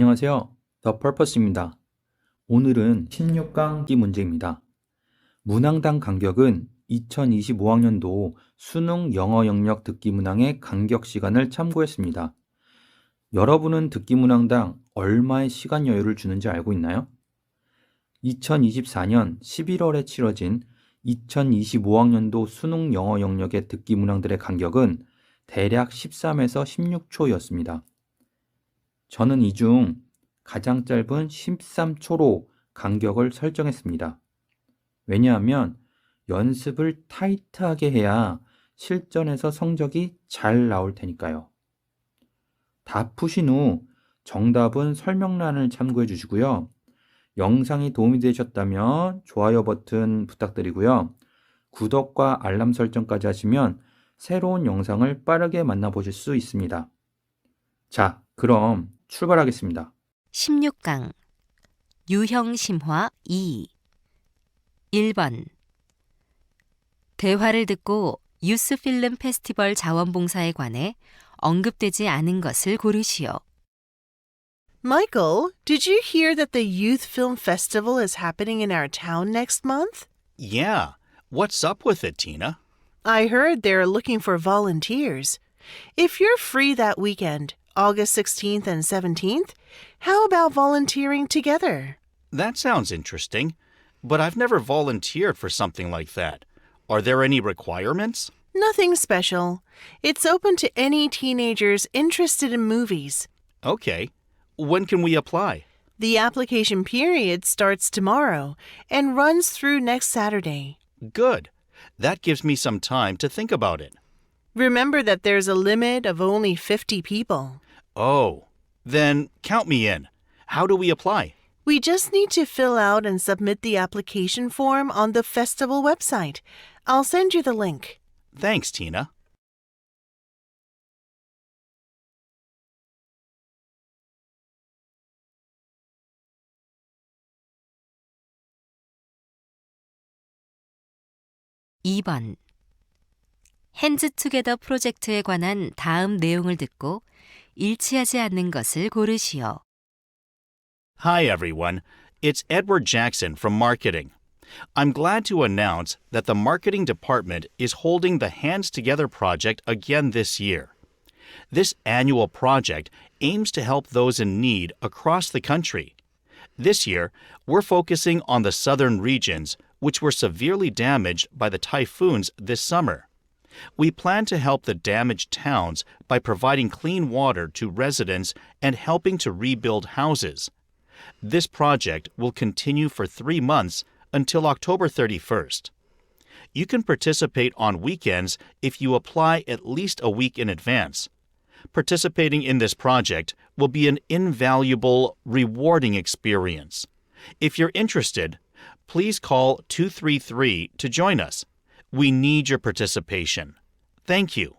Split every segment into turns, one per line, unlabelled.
안녕하세요. The Purpose입니다. 오늘은 16강 듣기 문제입니다. 문항당 간격은 2025학년도 수능 영어 영역 듣기 문항의 간격 시간을 참고했습니다. 여러분은 듣기 문항당 얼마의 시간 여유를 주는지 알고 있나요? 2024년 11월에 치러진 2025학년도 수능 영어 영역의 듣기 문항들의 간격은 대략 13에서 16초였습니다. 저는 이 중 가장 짧은 13초로 간격을 설정했습니다. 왜냐하면 연습을 타이트하게 해야 실전에서 성적이 잘 나올 테니까요. 다 푸신 후 정답은 설명란을 참고해 주시고요. 영상이 도움이 되셨다면 좋아요 버튼 부탁드리고요. 구독과 알람 설정까지 하시면 새로운 영상을 빠르게 만나보실 수 있습니다. 자, 그럼 출발하겠습니다.
16강 유형 심화 2 1번 대화를 듣고 유스 필름 페스티벌 자원봉사에 관해 언급되지 않은 것을 고르시오.
Michael, did you hear that the Youth Film Festival is happening in our town next month?
Yeah. What's up with it, Tina?
I heard they're looking for volunteers. If you're free that weekend, August 16th and 17th, how about volunteering together?
That sounds interesting, but I've never volunteered for something like that. Are there any requirements?
Nothing special. It's open to any teenagers interested in movies.
Okay. When can we apply?
The application period starts tomorrow and runs through next Saturday.
Good. That gives me some time to think about it.
Remember that there's a limit of only 50 people.
Oh, then count me in. How do we apply?
We just need to fill out and submit the application form on the festival website. I'll send you the link.
Thanks, Tina.
(2번) 핸즈 투게더 프로젝트에 관한 다음 내용을 듣고 일치하지 않는 것을 고르시오.
Hi, everyone. It's Edward Jackson from marketing. I'm glad to announce that the marketing department is holding the Hands Together project again this year. This annual project aims to help those in need across the country. This year, we're focusing on the southern regions, which were severely damaged by the typhoons this summer. We plan to help the damaged towns by providing clean water to residents and helping to rebuild houses. This project will continue for 3 months until October 31st. You can participate on weekends if you apply at least a week in advance. Participating in this project will be an invaluable, rewarding experience. If you're interested, please call 233 to join us. We need your participation. Thank you.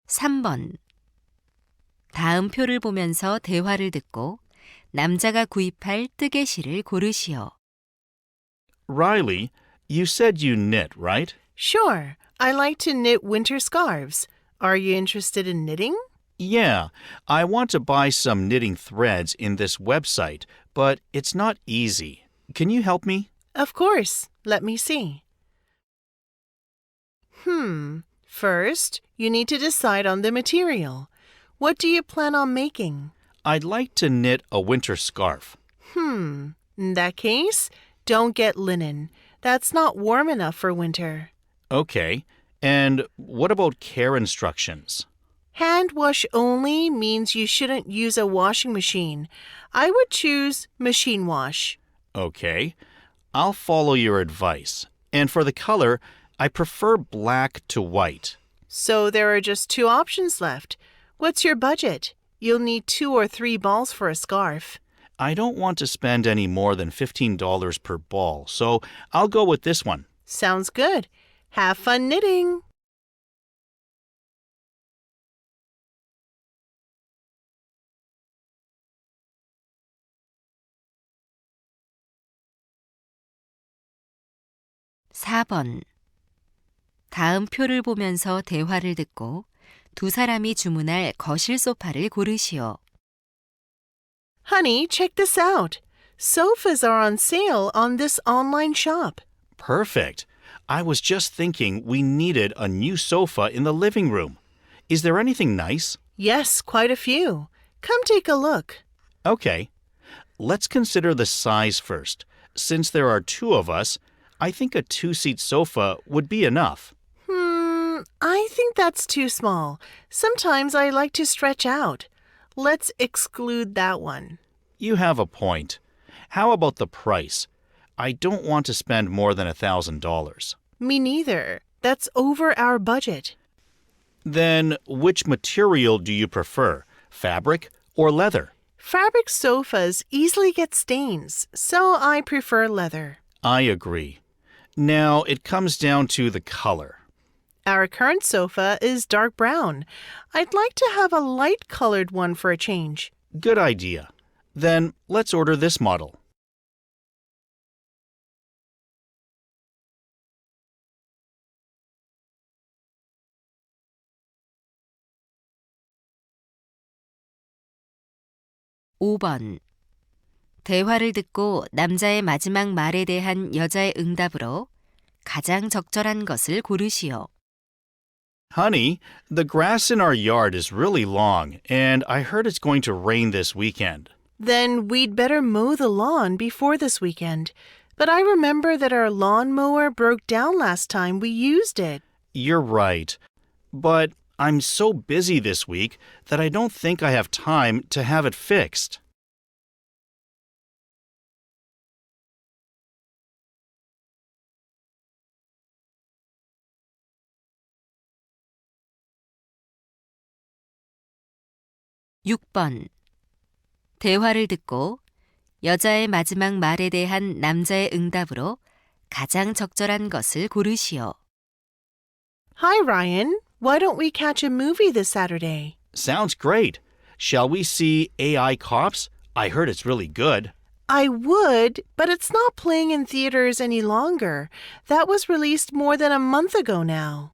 (3번) 다음 표를 보면서 대화를 듣고 남자가 구입할 뜨개실을 고르시오.
Riley, you said you knit, right?
Sure, I like to knit winter scarves. Are you interested in knitting?
Yeah, I want to buy some knitting threads in this website, but it's not easy. Can you help me?
Of course. Let me see. First, you need to decide on the material. What do you plan on making?
I'd like to knit a winter scarf.
In that case, don't get linen. That's not warm enough for winter.
Okay, and what about care instructions?
Hand wash only means you shouldn't use a washing machine. I would choose machine wash.
Okay, I'll follow your advice. And for the color, I prefer black to white.
So there are just 2 options left. What's your budget? You'll need 2 or 3 balls for a scarf.
I don't want to spend any more than $15 per ball, so I'll go with this one.
Sounds good. Have fun knitting!
4번. 다음 표를 보면서 대화를 듣고 두 사람이 주문할 거실 소파를 고르시오.
Honey, check this out. Sofas are on sale on this online shop.
Perfect. I was just thinking we needed a new sofa in the living room. Is there anything nice?
Yes, quite a few. Come take a look.
Okay. Let's consider the size first. Since there are two of us, I think a two-seat sofa would be enough.
I think that's too small. Sometimes I like to stretch out. Let's exclude that one.
You have a point. How about the price? I don't want to spend more than $1,000.
Me neither. That's over our budget.
Then which material do you prefer, fabric or leather?
Fabric sofas easily get stains, so I prefer leather.
I agree. Now it comes down to the color.
Our current sofa is dark brown. I'd like to have a light-colored one for a change.
Good idea. Then let's order this model.
(5번) 대화를 듣고 남자의 마지막 말에 대한 여자의 응답으로 가장 적절한 것을 고르시오.
Honey, the grass in our yard is really long, and I heard it's going to rain this weekend.
Then we'd better mow the lawn before this weekend. But I remember that our lawnmower broke down last time we used it.
You're right. But I'm so busy this week that I don't think I have time to have it fixed.
(6번) 대화를 듣고 여자의 마지막 말에 대한 남자의 응답으로 가장 적절한 것을 고르시오.
Hi, Ryan. Why don't we catch a movie this Saturday?
Sounds great. Shall we see AI Cops? I heard it's really good.
I would, but it's not playing in theaters any longer. That was released more than a month ago now.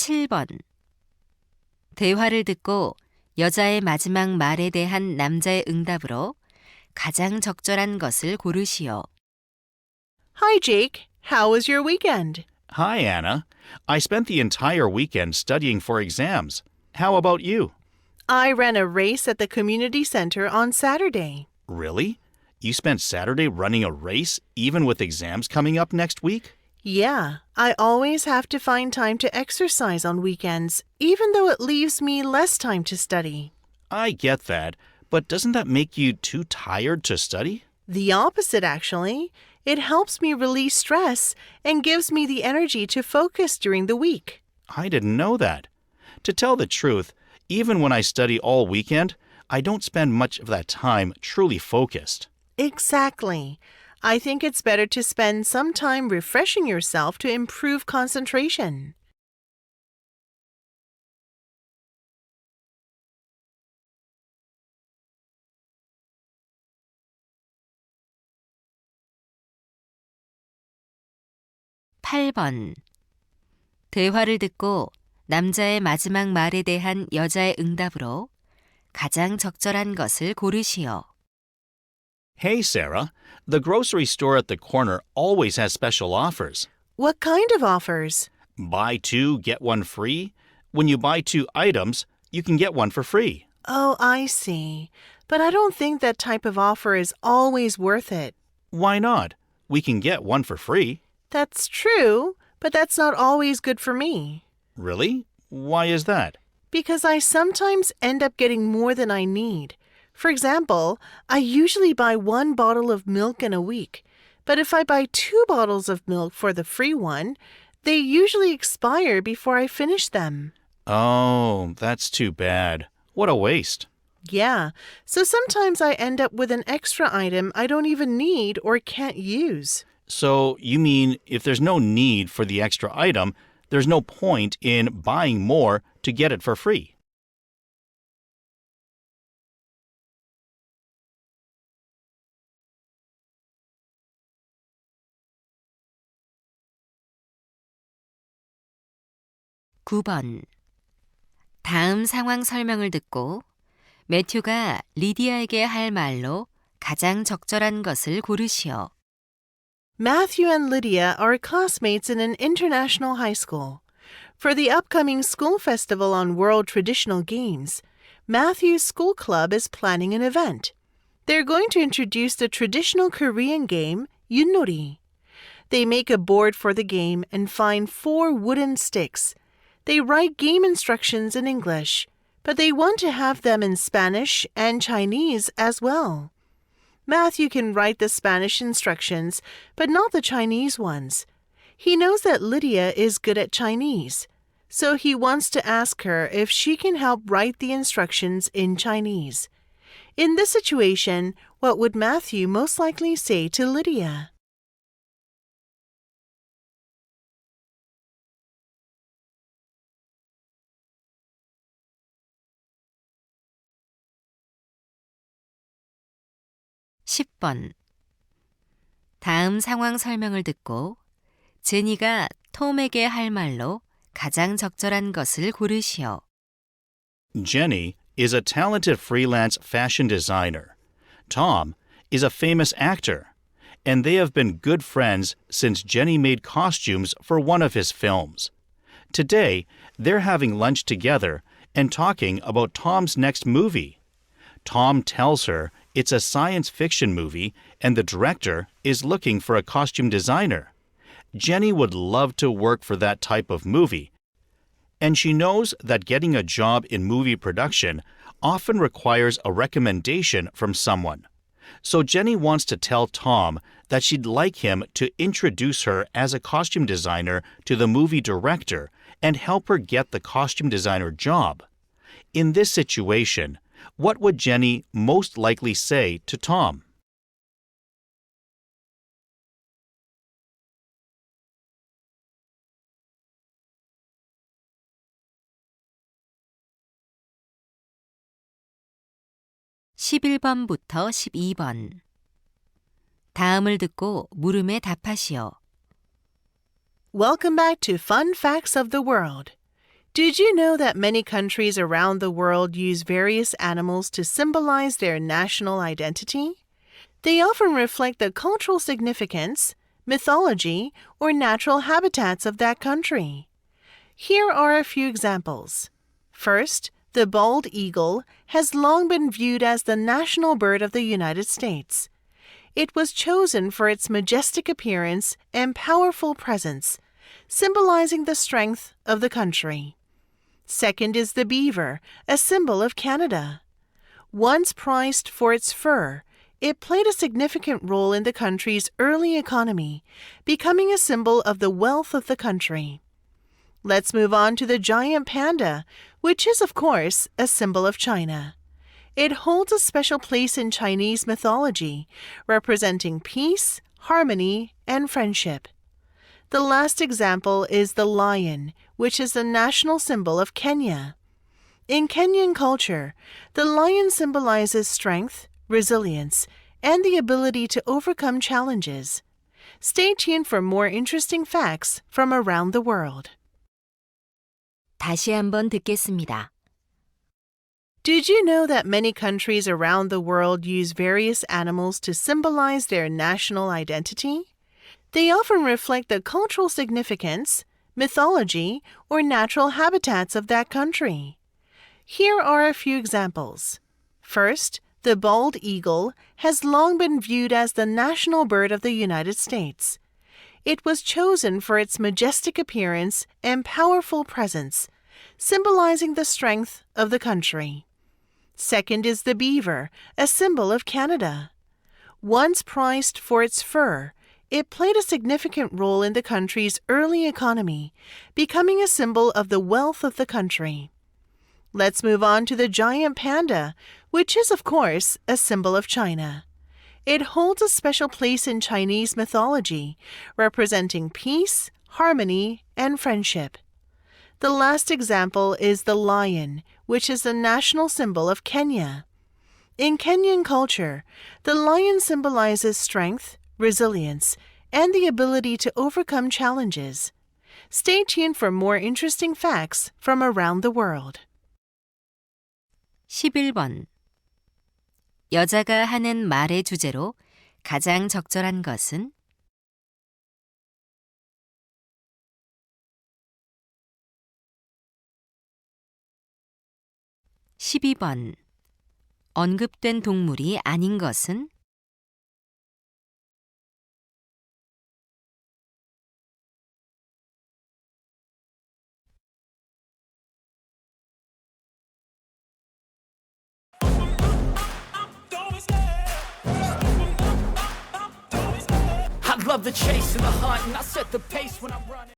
(7번) 대화를 듣고 여자의 마지막 말에 대한 남자의 응답으로 가장 적절한 것을 고르시오.
Hi, Jake. How was your weekend?
Hi, Anna. I spent the entire weekend studying for exams. How about you?
I ran a race at the community center on Saturday.
Really? You spent Saturday running a race, even with exams coming up next week?
Yeah, I always have to find time to exercise on weekends, even though it leaves me less time to study.
I get that, but doesn't that make you too tired to study?
The opposite, actually. It helps me release stress and gives me the energy to focus during the week.
I didn't know that. To tell the truth, even when I study all weekend, I don't spend much of that time truly focused.
Exactly. I think it's better to spend some time refreshing yourself to improve concentration.
(8번) 대화를 듣고 남자의 마지막 말에 대한 여자의 응답으로 가장 적절한 것을 고르시오.
Hey, Sarah. The grocery store at the corner always has special offers.
What kind of offers?
Buy two, get one free. When you buy two items, you can get one for free.
Oh, I see. But I don't think that type of offer is always worth it.
Why not? We can get one for free.
That's true, but that's not always good for me.
Really? Why is that?
Because I sometimes end up getting more than I need. For example, I usually buy one bottle of milk in a week. But if I buy 2 bottles of milk for the free one, they usually expire before I finish them.
Oh, that's too bad. What a waste.
Yeah, so sometimes I end up with an extra item I don't even need or can't use.
So, you mean if there's no need for the extra item, There's no point in buying more to get it for free.
(9번) 다음 상황 설명을 듣고 매튜가 리디아에게 할 말로 가장 적절한 것을 고르시오.
Matthew and Lydia are classmates in an international high school. For the upcoming school festival on World Traditional Games, Matthew's school club is planning an event. They're going to introduce the traditional Korean game, Yunnori. They make a board for the game and find 4 wooden sticks. They write game instructions in English, but they want to have them in Spanish and Chinese as well. Matthew can write the Spanish instructions, but not the Chinese ones. He knows that Lydia is good at Chinese, so he wants to ask her if she can help write the instructions in Chinese. In this situation, what would Matthew most likely say to Lydia?
(10번) 다음 상황 설명을 듣고 제니가 톰에게 할 말로 가장 적절한 것을 고르시오.
Jenny is a talented freelance fashion designer. Tom is a famous actor, and they have been good friends since Jenny made costumes for one of his films. Today, they're having lunch together and talking about Tom's next movie. Tom tells her it's a science fiction movie and the director is looking for a costume designer. Jenny would love to work for that type of movie, and she knows that getting a job in movie production often requires a recommendation from someone. So Jenny wants to tell Tom that she'd like him to introduce her as a costume designer to the movie director and help her get the costume designer job. In this situation, what would Jenny most likely say to Tom?
(11번부터 12번) 다음을 듣고 물음에 답하시오.
Welcome back to Fun Facts of the World. Did you know that many countries around the world use various animals to symbolize their national identity? They often reflect the cultural significance, mythology, or natural habitats of that country. Here are a few examples. First, the bald eagle has long been viewed as the national bird of the United States. It was chosen for its majestic appearance and powerful presence, symbolizing the strength of the country. Second is the beaver, a symbol of Canada. Once prized for its fur, it played a significant role in the country's early economy, becoming a symbol of the wealth of the country. Let's move on to the giant panda, which is, of course, a symbol of China. It holds a special place in Chinese mythology, representing peace, harmony, and friendship. The last example is the lion, which is the national symbol of Kenya. In Kenyan culture, the lion symbolizes strength, resilience, and the ability to overcome challenges. Stay tuned for more interesting facts from around the world.
다시 한번 듣겠습니다.
Did you know that many countries around the world use various animals to symbolize their national identity? They often reflect the cultural significance, mythology, or natural habitats of that country. Here are a few examples. First, the bald eagle has long been viewed as the national bird of the United States. It was chosen for its majestic appearance and powerful presence, symbolizing the strength of the country. Second is the beaver, a symbol of Canada. Once prized for its fur, it played a significant role in the country's early economy, becoming a symbol of the wealth of the country. Let's move on to the giant panda, which is, of course, a symbol of China. It holds a special place in Chinese mythology, representing peace, harmony, and friendship. The last example is the lion, which is the national symbol of Kenya. In Kenyan culture, the lion symbolizes strength, resilience, and the ability to overcome challenges. Stay tuned for more interesting facts from around the world.
11번. 여자가 하는 말의 주제로 가장 적절한 것은? 12번. 언급된 동물이 아닌 것은?
'Cause I love the chase and the hunt, and I set the pace when I'm running.